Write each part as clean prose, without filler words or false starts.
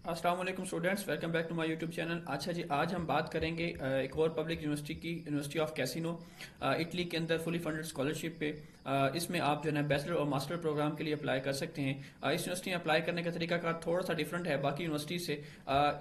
अस्सलाम वालेकुम students, welcome back to my YouTube channel. अच्छा जी, आज हम बात करेंगे एक और पब्लिक यूनिवर्सिटी की, यूनिवर्सिटी ऑफ कैसिनो इटली के अंदर फुली फंडेड स्कॉलरशिप पे। इसमें आप जो है ना बैचलर और मास्टर प्रोग्राम के लिए अप्लाई कर सकते हैं। इस यूनिवर्सिटी में अप्लाई करने का तरीका कार थोड़ा सा डिफरेंट है बाकी यूनिवर्सिटी से।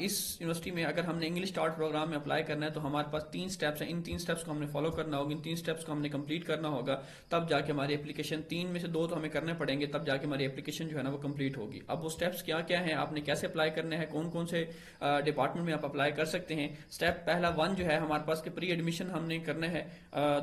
इस यूनिवर्सिटी में अगर हमने इंग्लिश स्टार्ट प्रोग्राम में अप्लाई करना है तो हमारे पास 3 स्टेप्स हैं। इन 3 स्टेप्स को हमने फॉलो करना होगा, इन 3 स्टेप्स को हमने कंप्लीट करना होगा, तब जाके हमारी एप्लीकेशन, 3 में से 2 तो हमें करने पड़ेंगे, तब जाके हमारी एप्लीकेशन जो है ना वो कंप्लीट होगी। अब वो स्टेप्स क्या क्या हैं, आपने कैसे अप्लाई करने हैं, कौन कौन से डिपार्टमेंट में आप अप्लाई कर सकते हैं। स्टेप पहला 1 जो है हमारे पास के प्री एडमिशन हमने करना है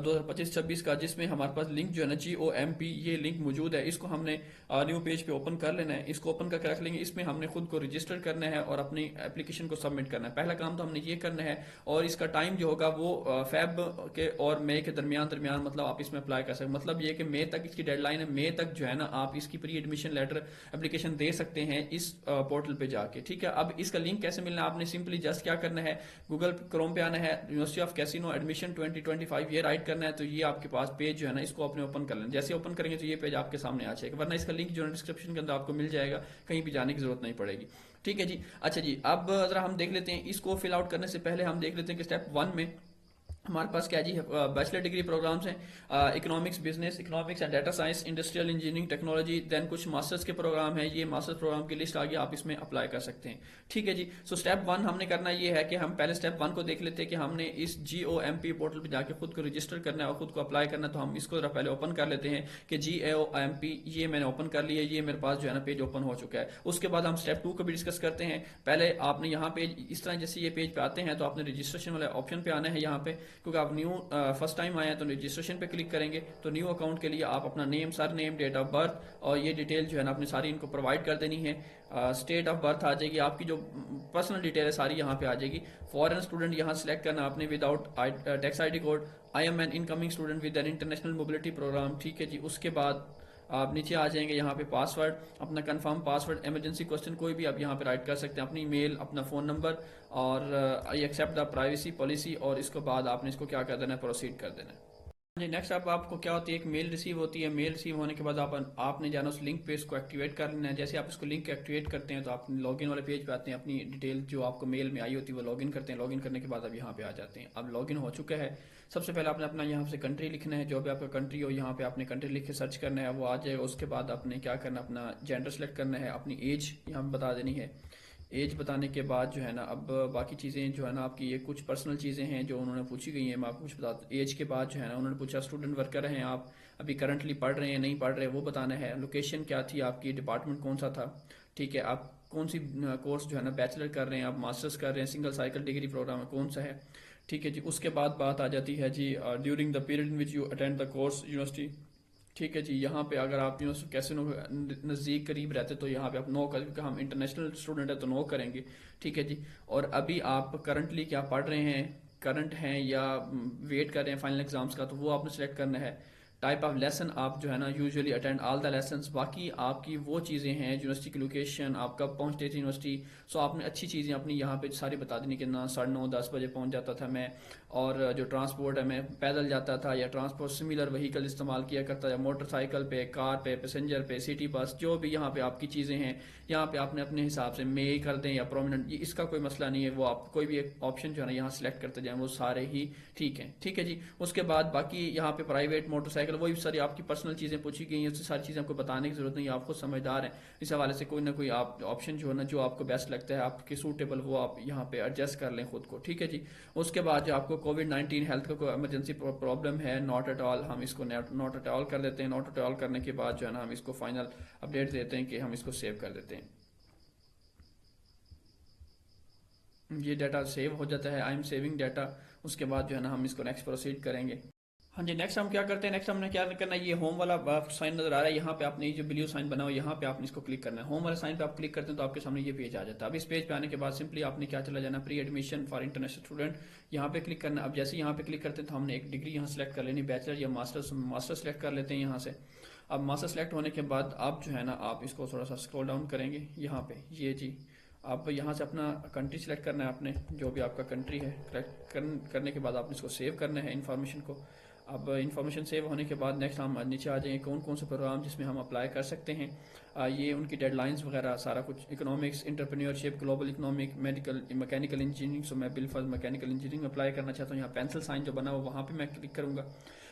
2025-26 का, जिसमें हमारे पास लिंक जो है ना GOMP ये लिंक मौजूद है। इसको हमने न्यू पेज पे ओपन कर लेना है। इसको ओपन करके रख लेंगे। इसमें हमने खुद को रजिस्टर करना है और अपनी एप्लीकेशन को सबमिट करना है। पहला काम तो हमने ये करना है और इसका टाइम जो होगा वो फेब के और मई के दरमियान दरमियान मतलब आप इसमें अप्लाई कर सकते हैं। मतलब ये कि मई तक इसकी डेडलाइन है। मई तक जो है ना आप इसकी प्री एडमिशन लेटर एप्लीकेशन दे सकते हैं इस पोर्टल पे जाके। ठीक है, अब इसका लिंक कैसे मिलना है, आपने सिंपली जस्ट क्या करना है, गूगल क्रोम पे आना है, यूनिवर्सिटी ऑफ कैसिनो एडमिशन 2025 ये राइट करना है। तो ये आपके पास पेज जो है ना इसको अपने ओपन कर लेना। जैसे ओपन करेंगे तो ये पेज आपके सामने आ जाएगा, वरना इसका लिंक जो है डिस्क्रिप्शन के अंदर आपको मिल जाएगा, कहीं भी जाने की जरूरत नहीं पड़ेगी। ठीक है जी। अच्छा जी, अब जरा हम देख लेते हैं इसको फिल आउट करने से पहले हम देख लेते हैं कि स्टेप 1 में हमारे पास क्या जी, बैचलर डिग्री प्रोग्राम्स हैं, economics, business, economics and data science, industrial engineering, technology, then कुछ मास्टर्स के प्रोग्राम है। ये मास्टर्स प्रोग्राम की लिस्ट आ गई, आप इसमें अप्लाई कर सकते हैं। ठीक है जी। सो स्टेप 1 हमने करना ये है कि हम पहले स्टेप 1 को देख लेते हैं कि हमने इस GOMP पोर्टल पर जाके खुद को रजिस्टर करना है और खुद को अप्लाई करना है। तो हम इसको जरा पहले ओपन कर लेते हैं कि GOMP ये मैंने ओपन कर लिया, ये मेरे पास जो है ना पेज ओपन हो चुका है। उसके बाद हम स्टेप 2 को भी डिस्कस करते हैं। पहले आपने यहाँ पे इस तरह जैसे ये पेज पे आते हैं तो आपने रजिस्ट्रेशन वाले ऑप्शन पे आना है यहाँ पे, क्योंकि आप न्यू फर्स्ट टाइम आए हैं तो रजिस्ट्रेशन पे क्लिक करेंगे। तो न्यू अकाउंट के लिए आप अपना name, surname, date of birth और ये डिटेल जो है ना अपनी सारी इनको प्रोवाइड कर देनी है। स्टेट ऑफ बर्थ आ जाएगी, आपकी जो पर्सनल डिटेल है सारी यहाँ पे आ जाएगी। फॉरेन स्टूडेंट यहाँ सिलेक्ट करना आपने without tax ID code. I am an incoming student with an international mobility programme. ठीक है जी। उसके बाद आप नीचे आ जाएंगे, यहाँ पे पासवर्ड, अपना कंफर्म पासवर्ड, इमरजेंसी क्वेश्चन कोई भी आप यहाँ पे राइट कर सकते हैं, अपनी मेल, अपना फ़ोन नंबर और I accept the privacy policy. और इसके बाद आपने इसको क्या कर देना है, प्रोसीड कर देना है। जी, नेक्स्ट अब आपको क्या होती है, एक मेल रिसीव होती है। मेल रिसीव होने के बाद आपने जाना उस लिंक पे, इसको एक्टिवेट कर लेना है। जैसे आप इसको लिंक एक्टिवेट करते हैं तो आप लॉगिन वाले पेज पे आते हैं, अपनी डिटेल जो आपको मेल में आई होती है वो लॉगिन करते हैं। लॉगिन करने के बाद अब यहाँ पे आ जाते हैं। अब लॉगिन हो चुका है। सबसे पहले आपने अपना यहाँ से कंट्री लिखना है, जो भी आपका कंट्री हो यहाँ पे आपने कंट्री लिख के सर्च करना है, वो आ जाएगा। उसके बाद आपने क्या करना, अपना जेंडर सेलेक्ट करना है, अपनी एज यहाँ पे बता देनी है। एज बताने के बाद जो है ना अब बाकी चीज़ें जो है ना आपकी, ये कुछ पर्सनल चीज़ें हैं जो उन्होंने पूछी गई हैं, मैं आपको कुछ बता। एज के बाद जो है ना उन्होंने पूछा स्टूडेंट वर्कर हैं आप, अभी करंटली पढ़ रहे हैं नहीं पढ़ रहे, वो बताना है। लोकेशन क्या थी आपकी, डिपार्टमेंट कौन सा था। ठीक है, आप कौन सी कोर्स जो है ना बैचलर कर रहे हैं, आप मास्टर्स कर रहे हैं, सिंगल साइकिल डिग्री प्रोग्राम है, कौन सा है। ठीक है जी। उसके बाद बात आ जाती है जी, during the period in which you attend the course university. ठीक है जी। यहाँ पे अगर आप यूनिवर्सिटी कैसिनो नज़दीक करीब रहते तो यहाँ पे आप नो कर, क्योंकि हम इंटरनेशनल स्टूडेंट है तो नो करेंगे। ठीक है जी। और अभी आप करंटली क्या पढ़ रहे हैं, करंट हैं या वेट कर रहे हैं फाइनल एग्जाम्स का, तो वो आपने सेलेक्ट करना है। टाइप ऑफ लेसन आप जो है ना usually attend all the lessons. बाकी आपकी वो चीज़ें हैं, यूनिवर्सिटी की लोकेशन, आप कब पहुँचते थे यूनिवर्सिटी। सो आपने अच्छी चीज़ें अपनी यहाँ पे सारी बता देनी कि ना 9:30-10 बजे पहुँच जाता था मैं, और जो ट्रांसपोर्ट है मैं पैदल जाता था या ट्रांसपोर्ट सिमिलर व्हीकल इस्तेमाल किया करता था, मोटरसाइकिल पे, कार पे, पैसेंजर पे, सिटी बस, जो भी यहाँ पे आपकी चीज़ें हैं यहाँ पे आपने अपने हिसाब से मे कर दें या प्रोमिनेंट, ये इसका कोई मसला नहीं है। वो आप कोई भी एक ऑप्शन जो है ना यहाँ सिलेक्ट करते जाएं, वो सारे ही ठीक हैं। ठीक है जी। उसके बाद बाकी यहाँ पे प्राइवेट मोटरसाइकिल, वही सारी आपकी पर्सनल चीज़ें पूछी गई हैं, उससे सारी चीज़ें आपको बताने की जरूरत नहीं है, आप खुद समझदार हैं। इस हवाले से कोई ना कोई आप ऑप्शन जो है ना जो आपको बेस्ट लगता है, आपके सूटेबल, वो आप यहाँ पे एडजस्ट कर लें खुद को। ठीक है जी। उसके बाद जो आपको कोविड-19 हेल्थ का कोई इमरजेंसी प्रॉब्लम है, नॉट एट ऑल, हम इसको नॉट एट ऑल कर देते हैं। नॉट एट ऑल करने के बाद जो है ना हम इसको फाइनल अपडेट देते हैं कि हम इसको सेव कर देते हैं। ये डाटा सेव हो जाता है, आई एम सेविंग डाटा। उसके बाद जो है ना हम इसको नेक्स्ट प्रोसीड करेंगे। हाँ जी, नेक्स्ट हम क्या करते हैं, नेक्स्ट हमने क्या करना है, ये होम वाला साइन नजर आ रहा है, यहाँ पे आपने ये जो ब्लू साइन बना हुआ है यहाँ पे आपने इसको क्लिक करना है। होम वाले साइन पे आप क्लिक करते हैं तो आपके सामने ये पेज आ जाता है। अब इस पेज पे आने के बाद सिंपली आपने क्या चला जाना, pre admission for international student, यहाँ पे क्लिक करना है। अब जैसे यहाँ पे क्लिक करते हैं तो हमने एक डिग्री यहाँ सेलेक्ट कर लेनी, बैचलर या मास्टर्स। मास्टर सेलेक्ट कर लेते हैं यहाँ से। अब मास्टर सेलेक्ट होने के बाद आप जो है ना आप इसको थोड़ा सा स्क्रॉल डाउन करेंगे यहाँ पे, ये जी आप यहाँ से अपना कंट्री सेलेक्ट करना है, आपने जो भी आपका कंट्री है सेलेक्ट करने के बाद आपने इसको सेव करना है इन्फॉर्मेशन को। अब इन्फॉर्मेशन सेव होने के बाद नेक्स्ट हम नीचे आ जाएंगे कौन कौन से प्रोग्राम जिसमें हम अप्लाई कर सकते हैं। ये उनकी डेडलाइंस वगैरह सारा कुछ, economics, entrepreneurship, global economic, medical, mechanical engineering. So मैं बिलफर्ज मैकेनिकल इंजीनियरिंग में अप्लाई करना चाहता हूँ। यहाँ पेंसिल साइन जो बना हुआ वहाँ पे मैं क्लिक करूँगा।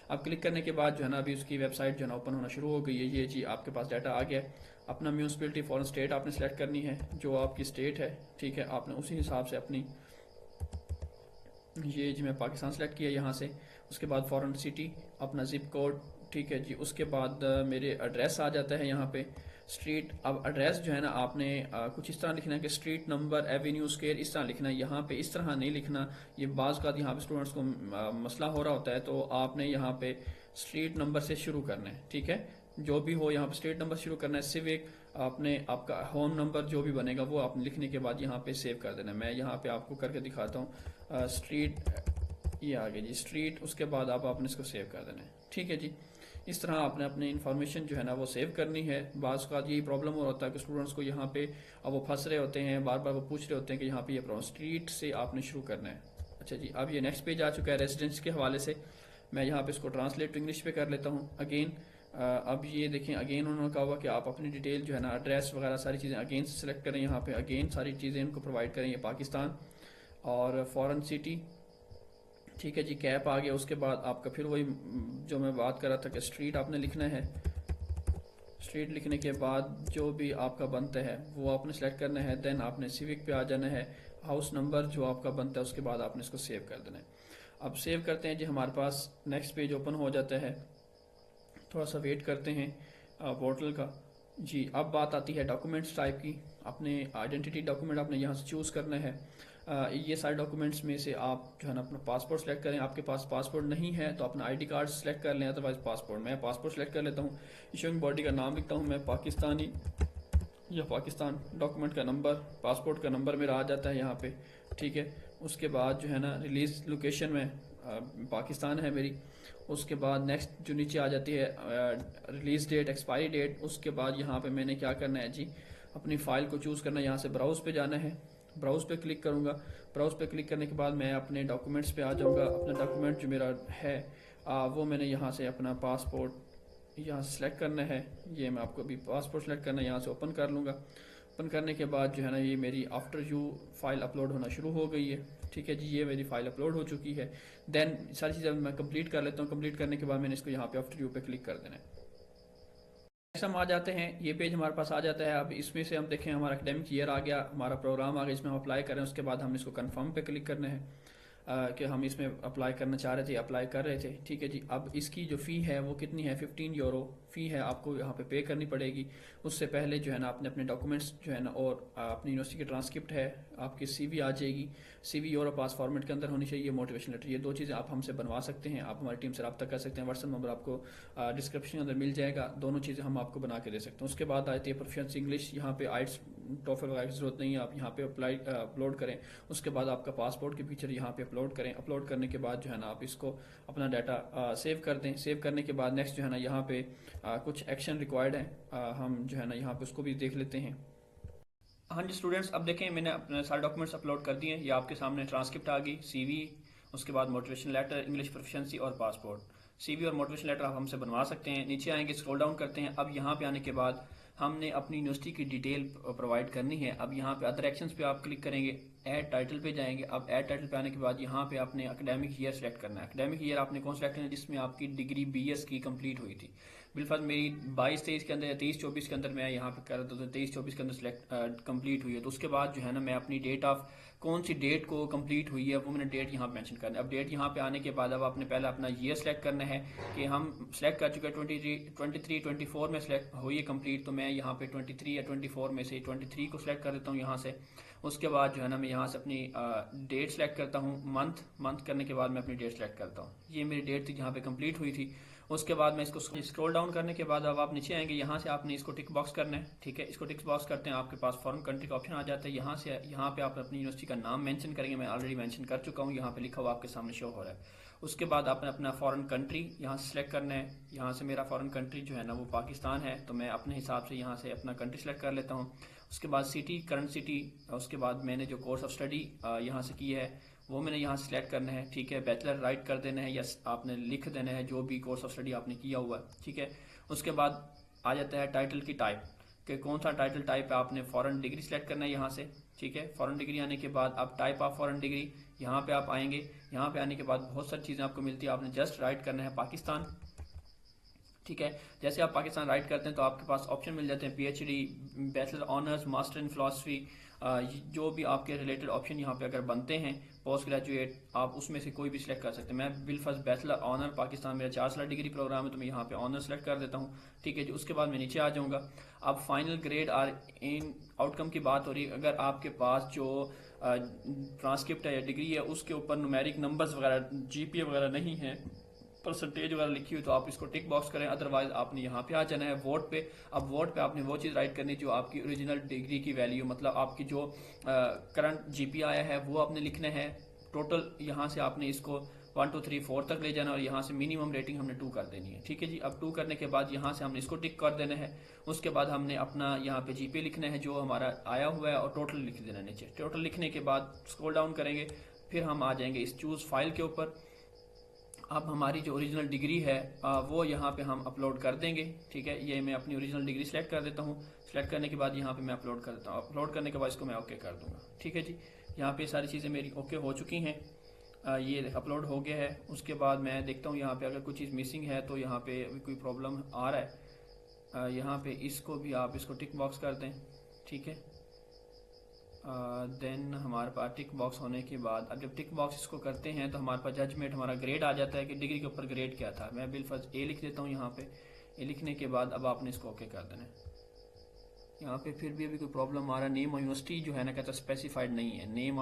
अब क्लिक करने के बाद जो है ना अभी उसकी वेबसाइट जो है ना ओपन होना शुरू हो गई है। ये जी आपके पास डाटा आ गया है। अपना म्यूनसिपलिटी फॉरेन स्टेट आपने सेलेक्ट करनी है, जो आपकी स्टेट है, ठीक है। आपने उसी हिसाब से अपनी, ये जी मैं पाकिस्तान सेलेक्ट किया यहाँ से। उसके बाद फॉरेन सिटी, अपना जिप कोड, ठीक है जी। उसके बाद मेरे एड्रेस आ जाता है यहाँ पे, स्ट्रीट। अब एड्रेस जो है ना आपने कुछ इस तरह लिखना है कि स्ट्रीट नंबर, एवेन्यू, स्क्वायर, इस तरह लिखना है। यहाँ पे इस तरह नहीं लिखना। ये बाज़ का यहाँ पे स्टूडेंट्स को मसला हो रहा होता है, तो आपने यहाँ पे स्ट्रीट नंबर से शुरू करना है, ठीक है। जो भी हो यहाँ पे स्ट्रीट नंबर शुरू करना है। सिविक, आपने आपका होम नंबर जो भी बनेगा वो आपने लिखने के बाद यहाँ पे सेव कर देना है। मैं यहाँ पे आपको करके दिखाता हूँ। स्ट्रीट, ये आ गया जी स्ट्रीट। उसके बाद आपने इसको सेव कर देना है, ठीक है जी। इस तरह आपने अपनी इन्फॉर्मेशन जो है ना वो सेव करनी है। बाज़ का यही प्रॉब्लम हो रहा है कि स्टूडेंट्स को यहाँ पे अब वो फंस रहे होते हैं, बार बार वो पूछ रहे होते हैं कि यहाँ पे ये प्रॉब्लम, स्ट्रीट से आपने शुरू करना है। अच्छा जी, अब ये नेक्स्ट पेज आ चुका है रेजिडेंस के हवाले से। मैं यहाँ पे इसको ट्रांसलेट टू इंग्लिश पे कर लेता हूँ अगेन। अब ये देखें अगेन उन्होंने कहा हुआ कि आप अपनी डिटेल जो है ना एड्रेस वगैरह सारी चीज़ें अगेन से सिलेक्ट करें। यहाँ पे अगेन सारी चीज़ें इनको प्रोवाइड करें। ये पाकिस्तान और फॉरेन सिटी, ठीक है जी। कैप आ गया। उसके बाद आपका फिर वही जो मैं बात कर रहा था कि स्ट्रीट आपने लिखना है। स्ट्रीट लिखने के बाद जो भी आपका बनता है वो आपने सेलेक्ट करना है। देन आपने सिविक पे आ जाना है। हाउस नंबर जो आपका बनता है उसके बाद आपने इसको सेव कर देना है। अब सेव करते हैं जी, हमारे पास नेक्स्ट पेज ओपन हो जाता है। थोड़ा सा वेट करते हैं पोर्टल का जी। अब बात आती है डॉक्यूमेंट्स टाइप की। अपने आइडेंटिटी डॉक्यूमेंट आपने यहाँ से चूज़ करना है। ये सारे डॉक्यूमेंट्स में से आप जो है ना अपना पासपोर्ट सेलेक्ट करें। आपके पास पासपोर्ट नहीं है तो अपना आईडी कार्ड सेलेक्ट कर लें, अदरवाइज पासपोर्ट। मैं पासपोर्ट सेलेक्ट कर लेता हूँ। इशूइंग बॉडी का नाम लिखता हूँ मैं पाकिस्तानी या पाकिस्तान। डॉक्यूमेंट का नंबर, पासपोर्ट का नंबर मेरा आ जाता है यहाँ पे, ठीक है। उसके बाद जो है ना रिलीज लोकेशन में पाकिस्तान है मेरी। उसके बाद नेक्स्ट जो नीचे आ जाती है रिलीज डेट, एक्सपायरी डेट। उसके बाद यहाँ पे मैंने क्या करना है जी, अपनी फ़ाइल को चूज़ करना है। यहाँ से ब्राउज़ पे जाना है, ब्राउज़ पे क्लिक करूँगा। ब्राउज़ पे क्लिक करने के बाद मैं अपने डॉक्यूमेंट्स पे आ जाऊँगा। अपना डॉक्यूमेंट जो मेरा है वो मैंने यहाँ से अपना पासपोर्ट यहाँ से सेलेक्ट करना है। ये मैं आपको अभी पासपोर्ट सेलेक्ट करना है, यहाँ से ओपन कर लूँगा। ओपन करने के बाद जो है ना ये मेरी आफ्टर यू फाइल अपलोड होना शुरू हो गई है, ठीक है जी। ये मेरी फाइल अपलोड हो चुकी है। देन सारी चीज़ें मैं कंप्लीट कर लेता हूँ। कंप्लीट करने के बाद मैंने इसको यहाँ पे आफ्टर यू पे क्लिक कर देना है। नेक्स्ट हम आ जाते हैं, ये पेज हमारे पास आ जाता है। अब इसमें से हम देखें हमारा एकेडमिक ईयर आ गया, हमारा प्रोग्राम आ गया जिसमें हम अप्लाई करें। उसके बाद हम इसको कंफर्म पे क्लिक करना है कि हम इसमें अप्लाई करना चाह रहे थे, अप्लाई कर रहे थे, ठीक है जी। अब इसकी जो फ़ी है वो कितनी है, 15 यूरो फ़ी है, आपको यहाँ पे करनी पड़ेगी। उससे पहले जो है ना आपने अपने डॉक्यूमेंट्स जो है ना और अपनी यूनिवर्सिटी की ट्रांसक्रिप्ट है, आपकी CV आ जाएगी। CV और पास फॉर्मेट के अंदर होनी चाहिए। मोटिवेशन लेटर, ये दो चीज़ें आप हमसे बनवा सकते हैं। आप हमारी टीम से रब्ता कर सकते हैं। व्हाट्सएप नंबर आपको डिस्क्रिप्शन के अंदर मिल जाएगा। दोनों चीज़ें हम आपको बना के दे सकते हैं। उसके बाद आती है प्रोफिशिएंसी इंग्लिश। यहाँ पे आइट्स टॉफल वगैरह की ज़रूरत नहीं है, आप यहाँ पे अपलोड करें। उसके बाद आपका पासपोर्ट की पिक्चर यहाँ पे अपलोड करें। अपलोड करने के बाद जो है ना आप इसको अपना डाटा सेव कर दें। सेव करने के बाद नेक्स्ट जो है ना यहाँ पे कुछ एक्शन रिक्वायर्ड है, हम जो है ना यहाँ पे उसको भी देख लेते हैं। हाँ जी स्टूडेंट्स, अब देखें मैंने अपने सारे डॉक्यूमेंट्स अपलोड कर दिए हैं। ये आपके सामने ट्रांसक्रिप्ट आ गई, CV, उसके बाद मोटिवेशन लेटर, इंग्लिश प्रोफिशिएंसी और पासपोर्ट। CV और मोटिवेशन लेटर आप हमसे बनवा सकते हैं। नीचे आएंगे, स्क्रॉल डाउन करते हैं। अब यहाँ पे आने के बाद हमने अपनी यूनिवर्सिटी की डिटेल प्रोवाइड करनी है। अब यहाँ पे अदर एक्शंस पे आप क्लिक करेंगे, ऐड टाइटल पे जाएंगे। अब ऐड टाइटल पे आने के बाद यहाँ पे आपने एकेडमिक ईयर सेलेक्ट करना है। एकेडमिक ईयर आपने कौन सेलेक्ट करना है जिसमें आपकी डिग्री BS की कंप्लीट हुई थी। बिलफर्ज मेरी 22-23 के अंदर या 23-24 के अंदर मैं यहाँ पे कर रहा था, तो 23-24 के अंदर सेलेक्ट कंप्लीट हुई है। तो उसके बाद जो है ना मैं अपनी डेट ऑफ कौन सी डेट को कंप्लीट हुई है वो मैंने डेट यहाँ मेंशन करना है। अब डेट यहाँ पे आने के बाद अब आपने पहले अपना ईयर सेलेक्ट करना है कि हम सेलेक्ट कर चुके हैं 23-24 में सेलेक्ट हुई है कंप्लीट। तो मैं यहाँ पे 23 या 24 में से 23 को सिलेक्ट कर देता हूँ यहाँ से। उसके बाद जो है ना मैं यहाँ से अपनी डेट सेलेक्ट करता हूँ, मंथ करने के बाद मैं अपनी डेट सेलेक्ट करता हूँ। ये मेरी डेट थी जहाँ पे कंप्लीट हुई थी। उसके बाद मैं इसको स्क्रॉल डाउन करने के बाद अब आप नीचे आएंगे, यहाँ से आपने इसको टिक बॉक्स करना है, ठीक है। इसको टिक बॉक्स करते हैं, आपके पास फॉरेन कंट्री का ऑप्शन आ जाता है। यहाँ से यहाँ पे आप अपनी यूनिवर्सिटी का नाम मेंशन करेंगे। मैं ऑलरेडी मेंशन कर चुका हूँ, यहाँ पे लिखा हुआ आपके सामने शो हो रहा है। उसके बाद आपने अपना फॉरेन कंट्री यहाँ से सिलेक्ट करना है। यहाँ से मेरा फॉरेन कंट्री जो है ना वो पाकिस्तान है, तो मैं अपने हिसाब से यहाँ से अपना कंट्री सेलेक्ट कर लेता हूँ। उसके बाद सिटी, करंट सिटी, उसके बाद मैंने जो कोर्स ऑफ स्टडी यहाँ से की है वो मैंने यहाँ सिलेक्ट करना है, ठीक है। बैचलर राइट कर देना है या आपने लिख देना है जो भी कोर्स ऑफ स्टडी आपने किया हुआ है, ठीक है। उसके बाद आ जाता है टाइटल की टाइप, कि कौन सा टाइटल टाइप है, आपने फॉरेन डिग्री सेलेक्ट करना है यहाँ से, ठीक है। फॉरेन डिग्री आने के बाद आप टाइप ऑफ फॉरेन डिग्री यहाँ पे आप आएंगे। यहाँ पे आने के बाद बहुत सारी चीज़ें आपको मिलती है, आपने जस्ट राइट करना है पाकिस्तान, ठीक है। जैसे आप पाकिस्तान राइट करते हैं तो आपके पास ऑप्शन मिल जाते हैं PhD, bachelor honours, master in philosophy, जो भी आपके रिलेटेड ऑप्शन यहाँ पे अगर बनते हैं, पोस्ट ग्रेजुएट, आप उसमें से कोई भी सिलेक्ट कर सकते हैं। मैं बिलफर्स्ट बैचलर ऑनर पाकिस्तान, मेरा 4 साल डिग्री प्रोग्राम है, तो मैं यहाँ पे ऑनर सेलेक्ट कर देता हूँ, ठीक है जी। उसके बाद मैं नीचे आ जाऊँगा। अब फाइनल ग्रेड और इन आउटकम की बात हो रही है। अगर आपके पास जो ट्रांसक्रिप्ट है या डिग्री है उसके ऊपर न्यूमेरिक नंबर्स वगैरह, जीपीए वगैरह नहीं है, परसेंटेज वगैरह लिखी हुई, तो आप इसको टिक बॉक्स करें। अदरवाइज आपने यहाँ पे आ जाना है वोट पे। अब वोट पे आपने वो चीज़ राइट करनी जो आपकी ओरिजिनल डिग्री की वैल्यू, मतलब आपकी जो करंट जीपीए आया है वो आपने लिखना है। टोटल यहाँ से आपने इसको 1 2 3 4 तक ले जाना और यहाँ से मिनिमम रेटिंग हमने 2 कर देनी है, ठीक है जी। अब 2 करने के बाद यहाँ से हमने इसको टिक कर देना है। उसके बाद हमने अपना यहाँ पे जीपीए लिखना है जो हमारा आया हुआ है और टोटल लिख देना नीचे। टोटल लिखने के बाद स्क्रॉल डाउन करेंगे, फिर हम आ जाएंगे इस चूज फाइल के ऊपर। अब हमारी जो ओरिजिनल डिग्री है वो यहाँ पे हम अपलोड कर देंगे, ठीक है। ये मैं अपनी ओरिजिनल डिग्री सेलेक्ट कर देता हूँ। सेलेक्ट करने के बाद यहाँ पे मैं अपलोड कर देता हूँ। अपलोड करने के बाद इसको मैं ओके कर दूंगा, ठीक है जी। यहाँ पे सारी चीज़ें मेरी ओके हो चुकी हैं, ये अपलोड हो गया है। उसके बाद मैं देखता हूँ यहाँ पे अगर कुछ चीज़ मिसिंग है तो यहाँ पे अभी कोई प्रॉब्लम आ रहा है। यहाँ पे इसको भी आप इसको टिक बॉक्स कर दें, ठीक है। देन हमारे पास टिक बॉक्स होने के बाद अब जब टिक बॉक्स इसको करते हैं तो हमारे पास जजमेंट, हमारा ग्रेड आ जाता है कि डिग्री के ऊपर ग्रेड क्या था। मैं बिलफर्ज ए लिख देता हूँ यहाँ पे। ए लिखने के बाद अब आपने इसको ओके कर देना है। यहाँ पे फिर भी अभी कोई प्रॉब्लम आ रहा है। नेम और यूनिवर्सिटी जो है ना कहता है स्पेसिफाइड नहीं है। नेम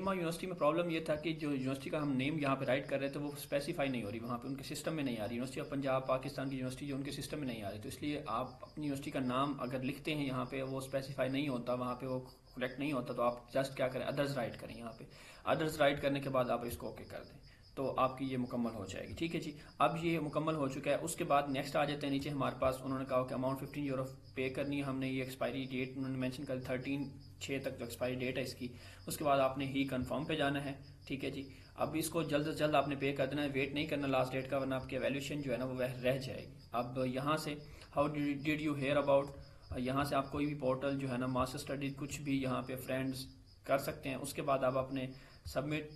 और यूनिवर्सिटी में प्रॉब्लम ये था कि जो यूनिवर्सिटी का हम नेम यहाँ पे राइट कर रहे थे वो स्पेसिफाई नहीं हो रही, वहाँ पे उनके सिस्टम में नहीं आ रही। यूनिवर्सिटी ऑफ पंजाब पाकिस्तान की यूनिवर्सिटी जो उनके सिस्टम में नहीं आ रही, तो इसलिए आप अपनी यूनिवर्सिटी का नाम अगर लिखते हैं यहाँ पे वो स्पेसिफाई नहीं होता, वहाँ पे वो करेक्ट नहीं होता, तो आप जस्ट क्या करें, अदर्स राइट करें। यहाँ पे अदर्स राइट करने के बाद आप इसको ओके कर दें तो आपकी ये मुकम्मल हो जाएगी, ठीक है जी। अब ये मुकम्मल हो चुका है। उसके बाद नेक्स्ट आ जाते हैं नीचे। हमारे पास उन्होंने कहा कि अमाउंट 15 यूरो पे करनी है। हमने ये एक्सपायरी डेट उन्होंने मेंशन कर 13/6 तक जो एक्सपायरी डेट है इसकी। उसके बाद आपने ही कंफर्म पे जाना है, ठीक है जी। अब इसको जल्द से जल्द आपने पे कर देना है, वेट नहीं करना लास्ट डेट का, वरना आपकी एवेल्यूशन जो है ना वो वह रह जाएगी। अब यहाँ से how did you hear about, यहाँ से आप कोई भी पोर्टल जो है ना मास्टर स्टडी कुछ भी यहाँ पे फ्रेंड्स कर सकते हैं। उसके बाद आप अपने सबमिट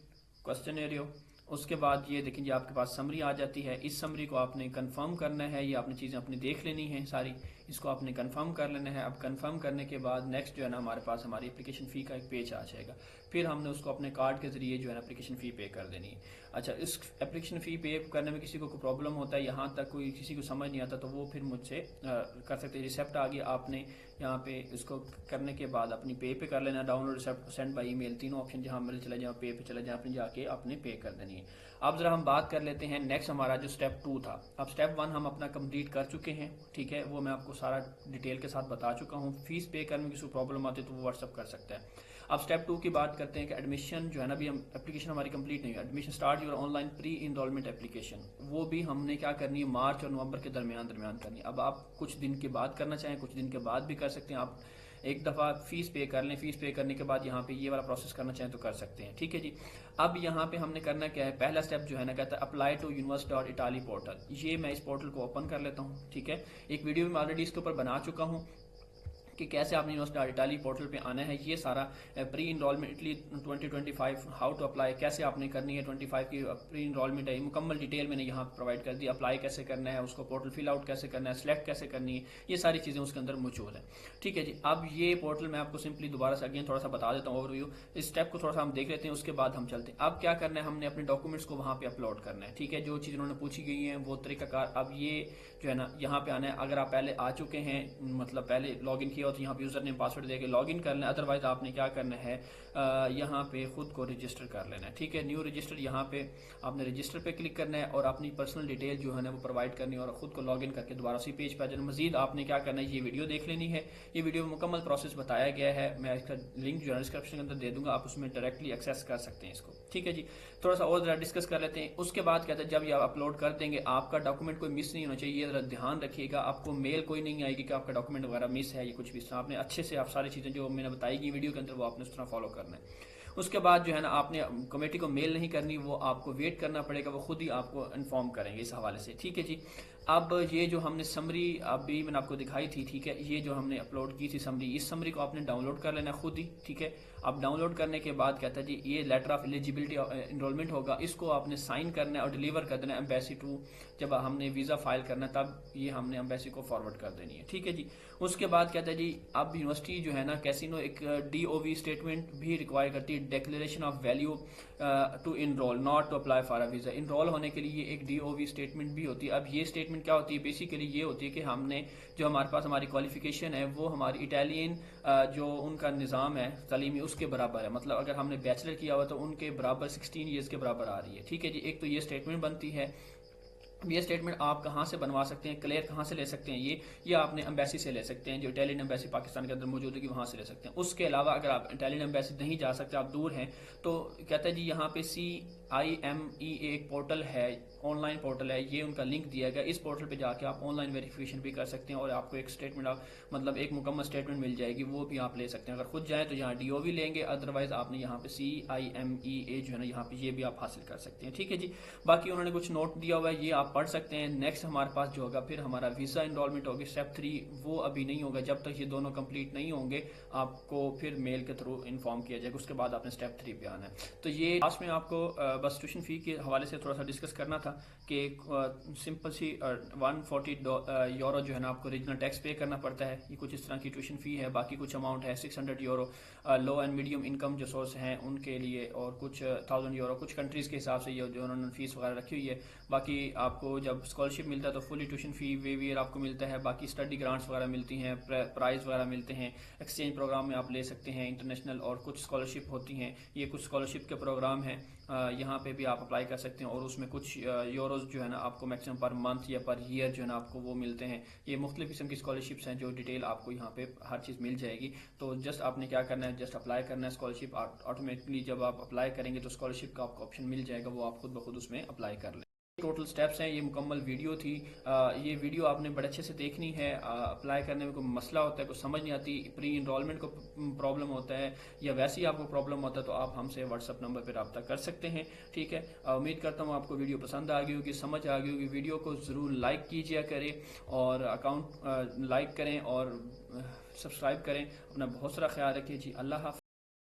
क्वेश्चनएरियो, उसके बाद ये देखिए आपके पास समरी आ जाती है। इस समरी को आपने कंफर्म करना है, ये आपने चीज़ें अपनी देख लेनी है सारी, इसको आपने कंफर्म कर लेना है। अब कंफर्म करने के बाद नेक्स्ट जो है ना हमारे पास हमारी एप्लीकेशन फ़ी का एक पेज आ जाएगा। फिर हमने उसको अपने कार्ड के ज़रिए जो है ना एप्लीकेशन फ़ी पे कर देनी है। अच्छा, इस एप्लीकेशन फ़ी पे करने में किसी को कोई प्रॉब्लम होता है, यहाँ तक कोई किसी को समझ नहीं आता, तो वो फिर मुझसे कर सकते हैं। रिसेप्ट आ गया, आपने यहाँ पे इसको करने के बाद अपनी पे कर लेना। डाउनलोड रिसेप्ट, सेंड बाई ईमेल, तीनों ऑप्शन जहाँ मिल चले जाए, पे चले जाए, आपने जाके अपने पे कर देनी है। अब जरा हम बात कर लेते हैं नेक्स्ट हमारा जो स्टेप 2 था। अब स्टेप 1 हम अपना कंप्लीट कर चुके हैं, ठीक है। वो मैं आपको सारा डिटेल के साथ बता चुका हूँ। फीस पे करने में किसी को प्रॉब्लम आती है तो वो व्हाट्सअप कर सकता है। अब स्टेप 2 की बात करते हैं कि एडमिशन जो है ना, अभी हम एप्लीकेशन हमारी कंप्लीट नहीं है। Admission start your online pre enrolment application, वो भी हमने क्या करनी है, मार्च और नवंबर के दरमियान करनी है। अब आप कुछ दिन के बाद करना चाहें, कुछ दिन के बाद भी कर सकते हैं। आप एक दफ़ा फीस पे कर लें, फीस पे करने के बाद यहाँ पे ये वाला प्रोसेस करना चाहें तो कर सकते हैं, ठीक है जी। अब यहाँ पे हमने करना क्या है, पहला स्टेप जो है ना कहता है अप्लाई टू यूनिवर्स.इटाली पोर्टल। ये मैं इस पोर्टल को ओपन कर लेता हूँ, ठीक है। एक वीडियो में ऑलरेडी इसके ऊपर बना चुका हूँ कि कैसे आपने यूनिवर्स.इटाली पोर्टल पे आना है। ये सारा pre enrolment Italy 2025 how to apply, कैसे आपने करनी है, 25 की प्री इनरोलमेंट है, मुकम्मल डिटेल मैंने यहाँ प्रोवाइड कर दी। अप्लाई कैसे करना है, उसको पोर्टल फिल आउट कैसे करना है, सिलेक्ट कैसे करनी है, ये सारी चीज़ें उसके अंदर मौजूद है, ठीक है जी। अब ये पोर्टल मैं आपको सिंपली दोबारा से अगेन थोड़ा सा बता देता हूँ ओवरव्यू। इस स्टेप को थोड़ा सा हम देख लेते हैं, उसके बाद हम चलते हैं। अब क्या करना है, हमने अपने डॉक्यूमेंट्स को वहाँ पे अपलोड करना है, ठीक है। जो चीज़ उन्होंने पूछी गई है वो तरीकाकार। अब ये जो है ना यहाँ पे आना है। अगर आप पहले आ चुके हैं, मतलब पहले लॉगिन किया हो, तो यहाँ पे यूजर नेम पासवर्ड देके लॉगिन कर लें। अदरवाइज आपने क्या करना है, यहाँ पे खुद को रजिस्टर कर लेना है, ठीक है। न्यू रजिस्टर, यहाँ पे आपने रजिस्टर पे क्लिक करना है और अपनी पर्सनल डिटेल जो है ना वो प्रोवाइड करनी है और खुद को लॉगिन करके दोबारा उसी पेज पर आ जाना। मजीद आपने क्या करना है, ये वीडियो देख लेनी है। ये वीडियो में मुकम्मल प्रोसेस बताया गया है, मैं इसका लिंक जो है डिस्क्रिप्शन के अंदर दे दूंगा, आप उसमें डायरेक्टली एक्सेस कर सकते हैं इसको, ठीक है जी। थोड़ा सा और जरा डिस्कस कर लेते हैं। उसके बाद कहते हैं जब ये आप अपलोड कर देंगे, आपका डॉक्यूमेंट कोई मिस नहीं होना चाहिए, ये जरा ध्यान रखिएगा। आपको मेल कोई नहीं आएगी कि आपका डॉक्यूमेंट वगैरह मिस है या कुछ भी। आपने अच्छे से आप सारी चीज़ें जो मैंने बताई गई वीडियो के अंदर वो आपने उस तरह फॉलो करना है। उसके बाद जो है ना आपने कमेटी को मेल नहीं करनी, वो आपको वेट करना पड़ेगा, वो खुद ही आपको इन्फॉर्म करेंगे इस हवाले से। ठीक है जी। अब ये जो हमने समरी अभी मैंने आपको दिखाई थी, ठीक है, ये जो हमने अपलोड की थी समरी, इस समरी को आपने डाउनलोड कर लेना खुद ही। ठीक है, अब डाउनलोड करने के बाद कहता है जी ये लेटर ऑफ एलिजिबिलिटी इनरोलमेंट होगा, इसको आपने साइन करना है और डिलीवर कर देना है एम्बेसी टू। जब हमने वीज़ा फाइल करना है तब ये हमने एम्बेसी को फॉरवर्ड कर देनी है। ठीक है जी। उसके बाद कहता है जी अब यूनिवर्सिटी जो है ना कैसीनो एक DOV स्टेटमेंट भी रिक्वायर करती है, declaration of value to enrol not to apply for a visa. Enrol होने के लिए एक DOV स्टेटमेंट भी होती है। अब ये स्टेटमेंट क्या होती है, बेसिकली ये होती है कि हमने जो हमारे पास हमारी क्वालिफिकेशन है वो हमारी इटालियन जो उनका निज़ाम है तालीमी उसके बराबर है, मतलब अगर हमने बैचलर किया हुआ तो उनके बराबर 16 ईयर्स के बराबर आ रही है। ठीक है जी। एक तो ये स्टेटमेंट बनती है। ये स्टेटमेंट आप कहाँ से बनवा सकते हैं, क्लियर कहाँ से ले सकते हैं ये आपने एम्बेसी से ले सकते हैं, जो इटालियन एम्बेसी पाकिस्तान के अंदर मौजूद है कि वहाँ से ले सकते हैं। उसके अलावा अगर आप इटालियन एम्बेसी नहीं जा सकते, आप दूर हैं, तो कहता है जी यहाँ पे CIME एक पोर्टल है, ऑनलाइन पोर्टल है, ये उनका लिंक दिया गया, इस पोर्टल पे जाके आप ऑनलाइन वेरिफिकेशन भी कर सकते हैं और आपको एक स्टेटमेंट मतलब एक मुकम्मल स्टेटमेंट मिल जाएगी, वो भी आप ले सकते हैं। अगर खुद जाएँ तो यहाँ DOV लेंगे, अदरवाइज आपने यहाँ पे CIMEA जो है ना यहाँ पे ये भी आप हासिल कर सकते हैं। ठीक है जी। बाकी उन्होंने कुछ नोट दिया हुआ है, ये आप पढ़ सकते हैं। नेक्स्ट हमारे पास जो होगा फिर हमारा वीज़ा इनरोलमेंट होगी, स्टेप 3, वो अभी नहीं होगा जब तक ये दोनों कंप्लीट नहीं होंगे, आपको फिर मेल के थ्रू इन्फॉर्म किया जाएगा, उसके बाद आपने स्टेप 3 पे आना है। तो ये लास्ट में आपको बस ट्यूशन फ़ी के हवाले से थोड़ा सा डिस्कस करना था कि सिंपल सी 140 यूरो जो है ना आपको रीजनल टैक्स पे करना पड़ता है, ये कुछ इस तरह की ट्यूशन फ़ी है। बाकी कुछ अमाउंट है 600 euro low and medium income जो सोर्स हैं उनके लिए, और कुछ 1000 यूरो कुछ कंट्रीज़ के हिसाब से ये जो उन्होंने फ़ीस वगैरह रखी हुई है। बाकी आपको जब स्कॉलरशिप मिलता है तो फुली ट्यूशन फ़ी वेवियर आपको मिलता है, बाकी स्टडी ग्रांट्स वगैरह मिलती हैं, प्राइज़ वगैरह मिलते हैं, एक्सचेंज प्रोग्राम में आप ले सकते हैं इंटरनेशनल, और कुछ स्कॉलरशिप होती हैं, ये कुछ स्कॉलरशिप के प्रोग्राम हैं, यहाँ पे भी आप अप्लाई कर सकते हैं, और उसमें कुछ यूरोज जो है ना आपको मैक्सिमम पर मंथ या पर ईयर जो है ना आपको वो मिलते हैं। ये मुख्तलिफ किस्म की स्कॉलरशिप्स हैं जो डिटेल आपको यहाँ पे हर चीज़ मिल जाएगी। तो जस्ट आपने क्या करना है, जस्ट अप्लाई करना है स्कॉलरशिप, ऑटोमेटिकली जब आप अप्लाई करेंगे तो स्कॉलरशिप का आपको ऑप्शन मिल जाएगा, वो आप खुद ब खुद उसमें अप्लाई कर लें। टोटल स्टेप्स हैं, ये मुकम्मल वीडियो थी। ये वीडियो आपने बड़े अच्छे से देखनी है। अप्लाई करने में कोई मसला होता है, कोई समझ नहीं आती, प्री इनरोलमेंट को प्रॉब्लम होता है या वैसे ही आपको प्रॉब्लम होता है, तो आप हमसे व्हाट्सअप नंबर पर रब्ता कर सकते हैं। ठीक है, उम्मीद करता हूँ आपको वीडियो पसंद आ गई होगी, समझ आ गई होगी। वीडियो को ज़रूर लाइक कीजिए करें, और अकाउंट लाइक करें और सब्सक्राइब करें। अपना बहुत सारा ख्याल रखिए जी। अल्लाह हाफ़िज़।